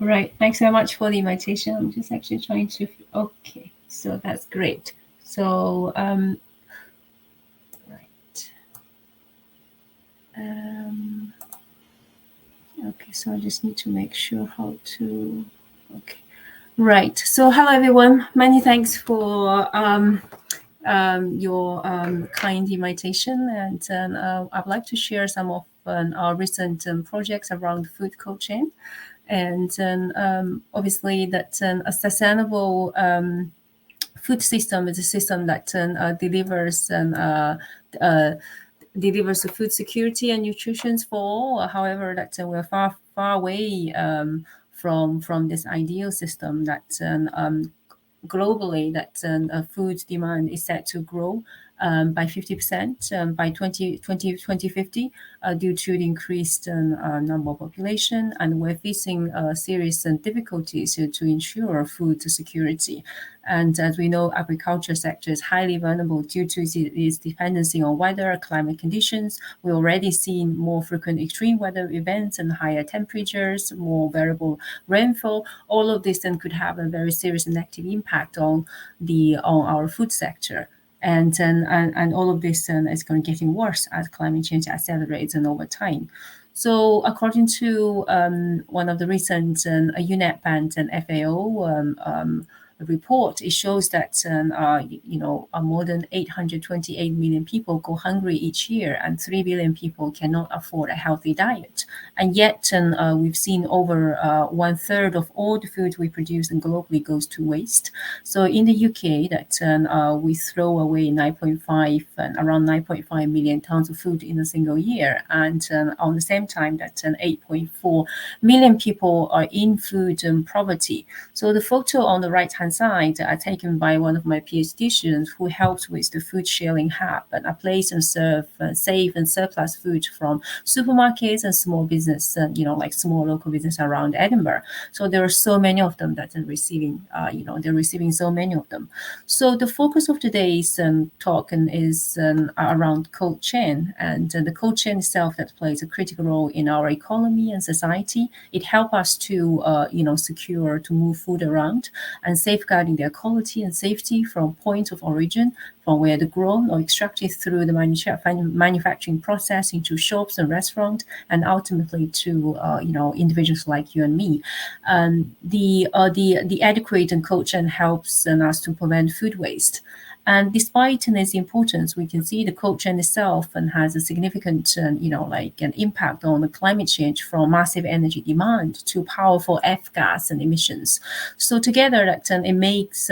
Right. Thanks so much for the invitation. I'm just actually trying to. Okay. So that's great. So, right. Um, okay. So I just need to make sure how to. Okay. Right. So, hello everyone. Many thanks for your kind invitation, and I'd like to share some of our recent projects around food cold chain, and obviously that a sustainable food system is a system that uh, delivers the food security and nutrition for all. However, that we're far away from this ideal system that globally that food demand is set to grow by 50% by 2050 due to the increased number of population, and we're facing serious difficulties to ensure food security. And as we know, agriculture sector is highly vulnerable due to its dependency on weather, climate conditions. We're already seeing more frequent extreme weather events and higher temperatures, more variable rainfall. All of this then could have a very serious negative impact on our food sector. And all of this is going to getting worse as climate change accelerates and over time. So, according to one of the recent UNEP and FAO report, it shows that more than 828 million people go hungry each year, and 3 billion people cannot afford a healthy diet. And yet, we've seen over one third of all the food we produce and globally goes to waste. So in the UK, that we throw away 9.5 and around 9.5 million tons of food in a single year, and on the same time, that 8.4 million people are in food poverty. So the photo on the right-hand side are taken by one of my PhD students who helped with the food sharing hub, and a place and serve save and surplus food from supermarkets and small business, like small local business around Edinburgh. So there are so many of them that are receiving, they're receiving so many of them. So the focus of today's talk is around cold chain, and the cold chain itself that plays a critical role in our economy and society. It helps us to, secure to move food around and safeguarding their quality and safety from point of origin, from where they're grown or extracted through the manufacturing process into shops and restaurants, and ultimately to individuals like you and me. The adequate and cold chain helps us to prevent food waste. And despite its importance, we can see the cold chain itself and has a significant, an impact on the climate change, from massive energy demand to powerful F-gas and emissions. So together, that it makes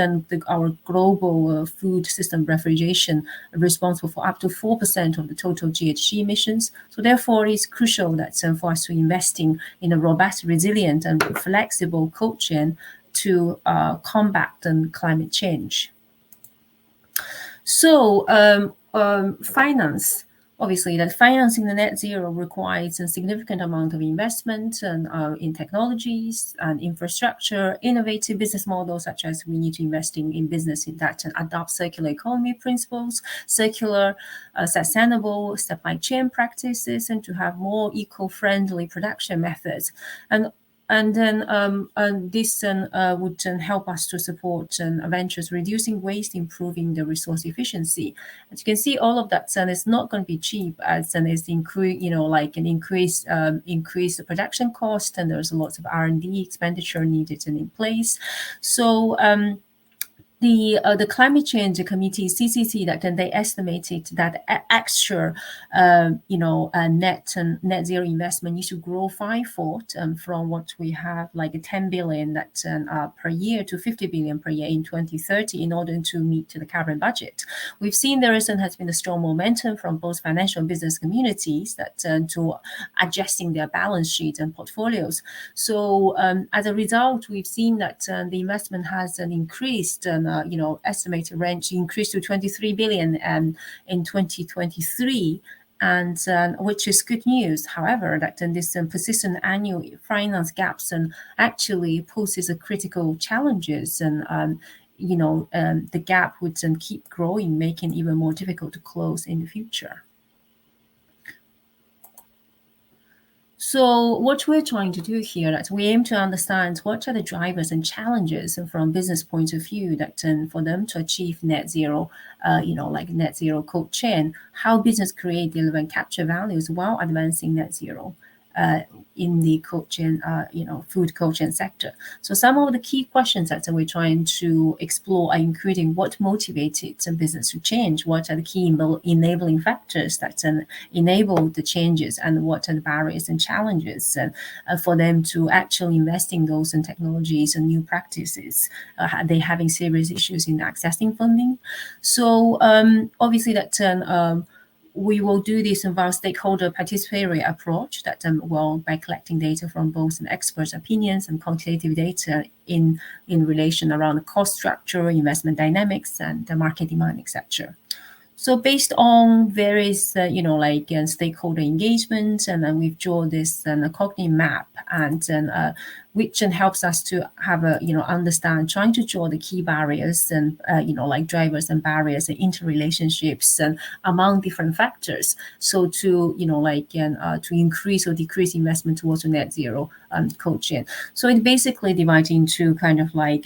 our global food system refrigeration responsible for up to 4% of the total GHG emissions. So therefore, it's crucial that for us to investing in a robust, resilient, and flexible cold chain to combat climate change. So, finance. Obviously, that financing the net zero requires a significant amount of investment and in technologies and infrastructure, innovative business models, such as we need to invest in business that adopt circular economy principles, circular, sustainable supply chain practices, and to have more eco-friendly production methods. And then this would help us to support ventures reducing waste, improving the resource efficiency. As you can see, all of that is not going to be cheap, as is increase the production cost, and there's lots of R&D expenditure needed and in place. So the climate change committee CCC that then they estimated that extra net zero investment needs to grow fivefold from what we have, like 10 billion that per year to 50 billion per year in 2030 in order to meet the carbon budget. We've seen there has been a strong momentum from both financial and business communities that to adjusting their balance sheet and portfolios. So as a result, we've seen that the investment has increased estimated range increased to 23 billion in 2023, and which is good news. However, that this persistent annual finance gaps and actually poses a critical challenges, and the gap would keep growing, making it even more difficult to close in the future. So what we're trying to do here, that we aim to understand what are the drivers and challenges from business point of view that for them to achieve net zero, like net zero cold chain, how business create, deliver, and capture values while advancing net zero. Uh, in the cold chain, food cold chain sector. So some of the key questions that we're trying to explore are including what motivated some business to change, what are the key enabling factors that enable the changes, and what are the barriers and challenges for them to actually invest in those and technologies and new practices. Are they having serious issues in accessing funding? So obviously that we will do this via stakeholder participatory approach that by collecting data from both experts' opinions and quantitative data in relation around the cost structure, investment dynamics, and the market demand, etc. So based on various, stakeholder engagement, and then we've drawn this cognitive map, and which helps us to have a, understand, trying to draw the key barriers and, drivers and barriers and interrelationships and among different factors. So to, to increase or decrease investment towards a net zero coaching. So it basically divides into kind of like,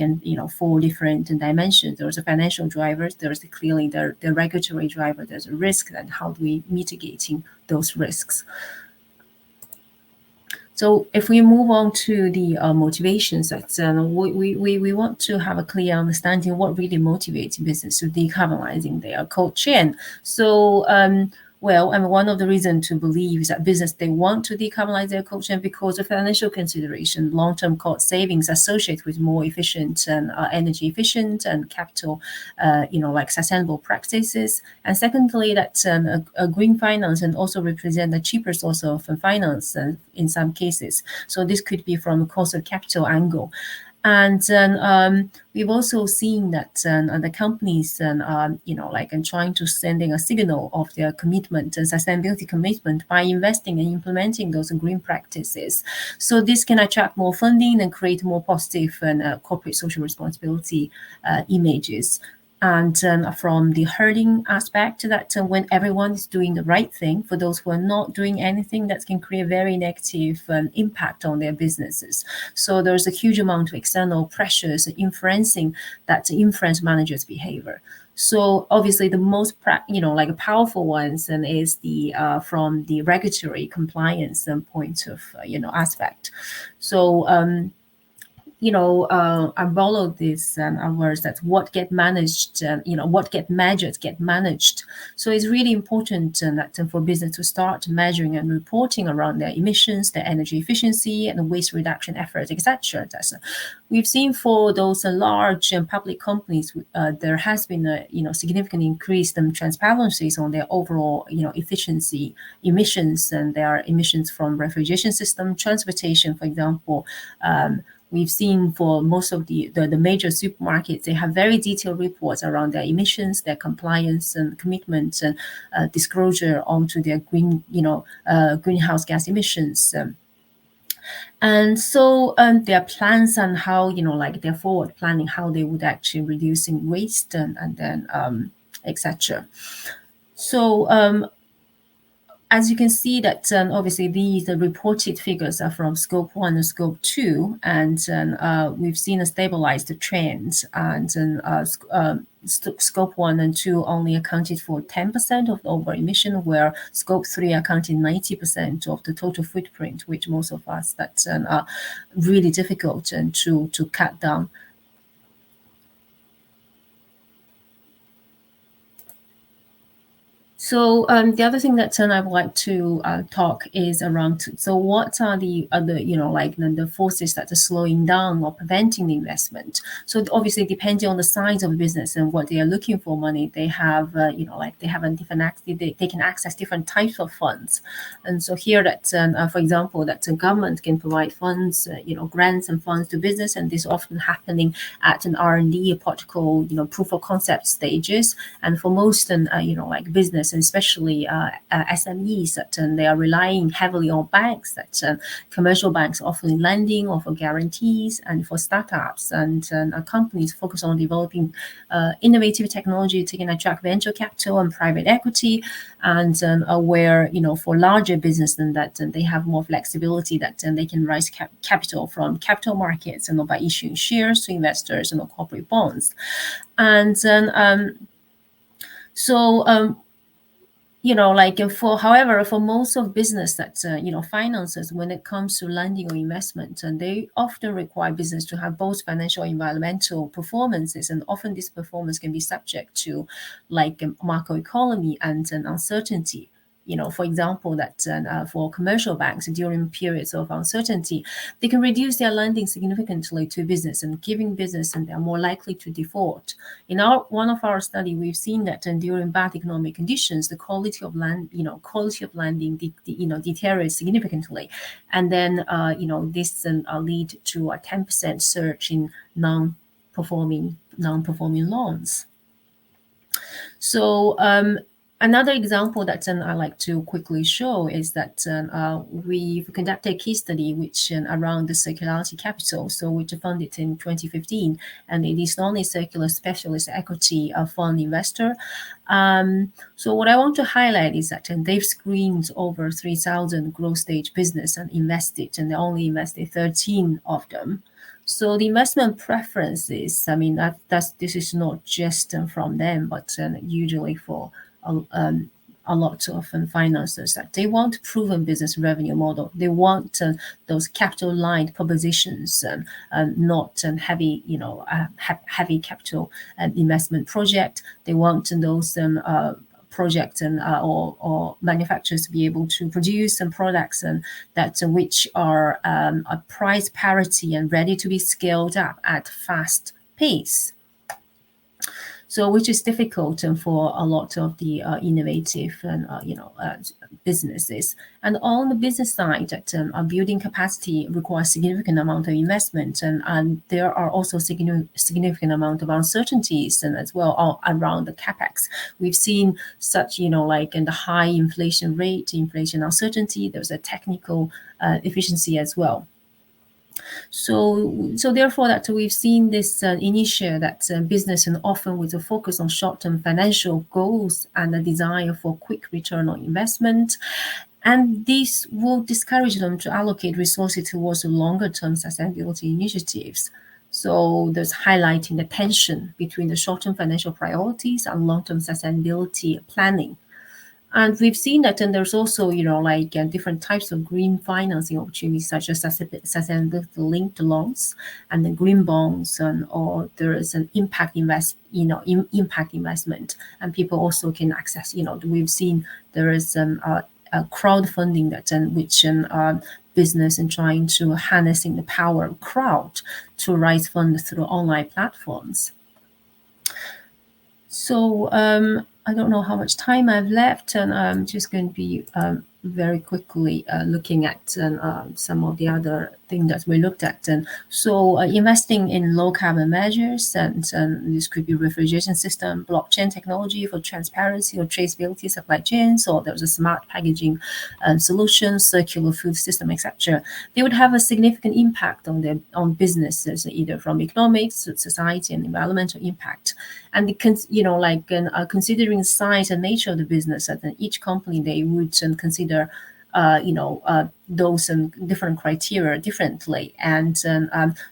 four different dimensions. There's a financial drivers, there's clearly the regulatory driver, there's a risk, and how do we mitigating those risks. So if we move on to the motivations, that we want to have a clear understanding of what really motivates business to decarbonizing their cold chain. So one of the reasons to believe is that business, they want to decarbonize their cold chain because of financial consideration, long-term cost savings associated with more efficient and energy efficient and capital, sustainable practices. And secondly, that a green finance and also represent a cheaper source of finance in some cases. So this could be from a cost of capital angle. And then we've also seen that the companies and trying to sending a signal of their commitment and sustainability commitment by investing and implementing those green practices. So this can attract more funding and create more positive and corporate social responsibility images. And from the herding aspect, that when everyone is doing the right thing, for those who are not doing anything, that can create very negative impact on their businesses. So there's a huge amount of external pressures influencing that influence managers' behavior. So obviously the most powerful ones and is the from the regulatory compliance point of aspect. So I borrowed this words that what get managed, what get measured, get managed. So it's really important that for business to start measuring and reporting around their emissions, their energy efficiency, and waste reduction efforts, etc. We've seen for those large public companies, there has been a significant increase in transparencies on their overall efficiency emissions and their emissions from refrigeration system, transportation, for example. We've seen for most of the major supermarkets, they have very detailed reports around their emissions, their compliance and commitment and disclosure onto their greenhouse gas emissions. And so their plans and how, their forward planning, how they would actually reducing waste and then etc. So as you can see that obviously the reported figures are from scope 1 and scope 2, and we've seen a stabilized trend, and scope 1 and 2 only accounted for 10% of the overall emission, where scope 3 accounted 90% of the total footprint, which most of us that are really difficult to cut down. So the other thing that I would like to talk is around, so what are the other, the forces that are slowing down or preventing the investment? So obviously, depending on the size of the business and what they are looking for money, they have, they have a different, they can access different types of funds. And so here that, for example, that the government can provide funds, grants and funds to business, and this often happening at an R&D, protocol, proof of concept stages. And for most, business business, and especially SMEs, that they are relying heavily on banks, that commercial banks offering lending or for guarantees, and for startups and companies focus on developing innovative technology to attract venture capital and private equity, and where for larger business than that, they have more flexibility, that they can raise capital from capital markets and by issuing shares to investors and corporate bonds. And so however, for most of business that finances, when it comes to lending or investment, and they often require business to have both financial and environmental performances, and often this performance can be subject to macroeconomy and uncertainty. For example, that for commercial banks during periods of uncertainty, they can reduce their lending significantly to business, and giving business, and they are more likely to default. In one of our study, we've seen that during bad economic conditions, the quality of lending deteriorates significantly, and then this lead to a 10% surge in non-performing loans. So another example that I like to quickly show is that we've conducted a case study which around the circularity capital, so which funded in 2015, and it is only circular specialist equity fund investor. So what I want to highlight is that they've screened over 3,000 growth stage business and invested, and they only invested 13 of them. So the investment preferences, I mean, this is not just from them, but usually for a lot of financiers, that they want proven business revenue model. They want those capital light propositions, not heavy, heavy capital investment project. They want those projects and or manufacturers to be able to produce some products and that which are a price parity and ready to be scaled up at fast pace. So, which is difficult for a lot of the innovative and businesses. And on the business side, that building capacity requires significant amount of investment, and there are also significant amount of uncertainties and as well all around the capex. We've seen such in the high inflation rate, inflation uncertainty. There's a technical efficiency as well. So therefore, that we've seen this initial that business, and often with a focus on short-term financial goals and a desire for quick return on investment, and this will discourage them to allocate resources towards longer-term sustainability initiatives. So there's highlighting the tension between the short-term financial priorities and long-term sustainability planning. And we've seen that, and there's also, different types of green financing opportunities, such as sustainability-linked loans and the green bonds, or there is an impact investment, and people also can access. We've seen there is a crowdfunding that which business and trying to harnessing the power of crowd to raise funds through online platforms. So I don't know how much time I've left, and I'm just going to be very quickly looking at some of the other things that we looked at. And so investing in low carbon measures, and this could be refrigeration system, blockchain technology for transparency or traceability supply chains, or there's a smart packaging solution, circular food system, etc. They would have a significant impact on businesses, either from economics, society, and environmental impact. And considering the size and nature of the business, that each company they would consider those different criteria differently. And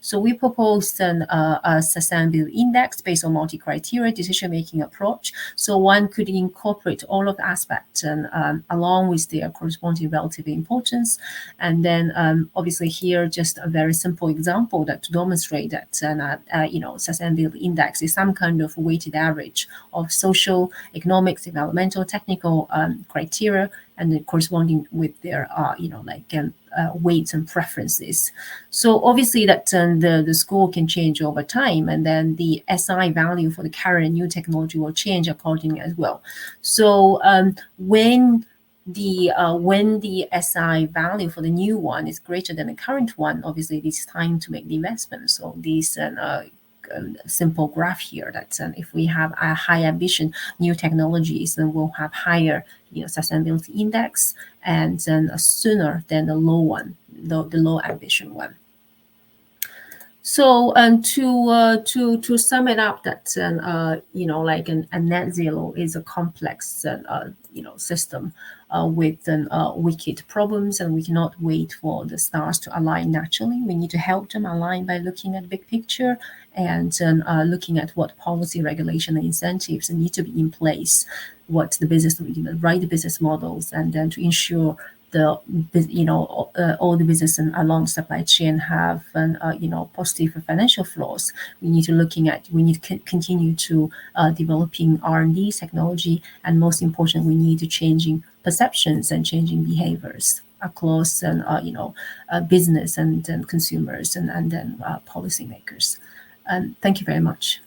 so we proposed a sustainability index based on multi-criteria decision-making approach. So one could incorporate all of the aspects and along with their corresponding relative importance. And then obviously here, just a very simple example that to demonstrate that sustainability index is some kind of weighted average of social, economics, environmental, technical criteria, and then corresponding with their weights and preferences. So obviously that the score can change over time, and then the SI value for the current and new technology will change accordingly as well. So when the SI value for the new one is greater than the current one, obviously it is time to make the investment. So these simple graph here that if we have a high ambition, new technologies, then we'll have higher sustainability index, and then sooner than the low one, the low ambition one. So to sum it up, that like a net zero is a complex system with wicked problems, and we cannot wait for the stars to align naturally. We need to help them align by looking at big picture, and looking at what policy, regulation, and incentives need to be in place, what the business, right business models, and then to ensure the all the business and along the supply chain have positive financial flows. We need to continue to developing R&D technology, and most important, we need to changing perceptions and changing behaviors across business and consumers and then policymakers. Thank you very much.